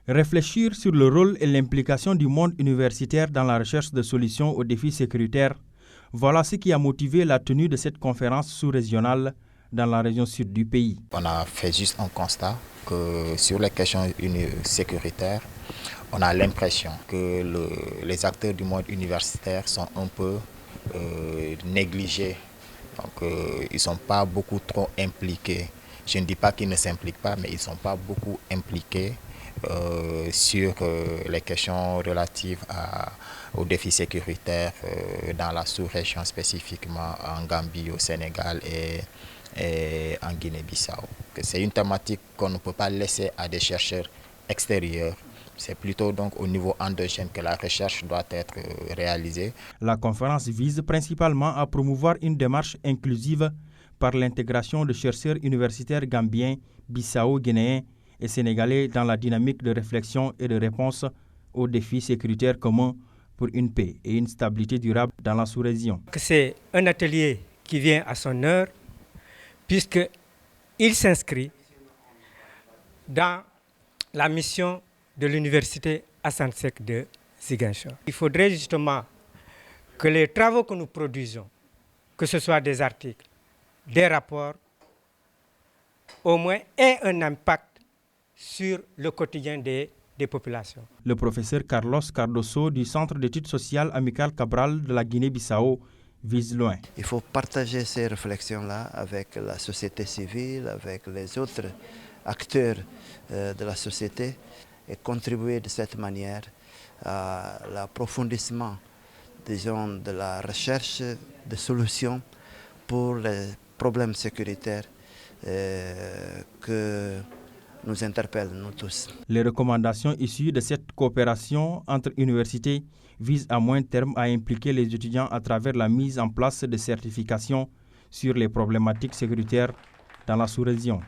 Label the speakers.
Speaker 1: Réfléchir sur le rôle et l'implication du monde universitaire dans la recherche de solutions aux défis sécuritaires, voilà ce qui a motivé la tenue de cette conférence sous-régionale dans la région sud du pays.
Speaker 2: On a fait juste un constat que sur les questions sécuritaires, on a l'impression que les acteurs du monde universitaire sont un peu négligés. Donc, ils ne sont pas beaucoup trop impliqués. Je ne dis pas qu'ils ne s'impliquent pas, mais ils ne sont pas beaucoup impliqués sur les questions relatives aux défis sécuritaires dans la sous-région, spécifiquement en Gambie, au Sénégal et en Guinée-Bissau. C'est une thématique qu'on ne peut pas laisser à des chercheurs extérieurs. C'est plutôt donc au niveau endogène que la recherche doit être réalisée.
Speaker 1: La conférence vise principalement à promouvoir une démarche inclusive par l'intégration de chercheurs universitaires gambiens, bissau-guinéens et sénégalais dans la dynamique de réflexion et de réponse aux défis sécuritaires communs pour une paix et une stabilité durable dans la sous-région.
Speaker 3: C'est un atelier qui vient à son heure puisqu'il s'inscrit dans la mission de l'université Assane Seck de Ziguinchor. Il faudrait justement que les travaux que nous produisons, que ce soit des articles, des rapports, au moins aient un impact sur le quotidien des populations.
Speaker 1: Le professeur Carlos Cardoso du Centre d'études sociales Amical Cabral de la Guinée-Bissau vise loin.
Speaker 4: Il faut partager ces réflexions-là avec la société civile, avec les autres acteurs de la société et contribuer de cette manière à l'approfondissement, disons, de la recherche de solutions pour les problèmes sécuritaires que nous interpellent, nous tous.
Speaker 1: Les recommandations issues de cette coopération entre universités visent à moyen terme à impliquer les étudiants à travers la mise en place de certifications sur les problématiques sécuritaires dans la sous-région.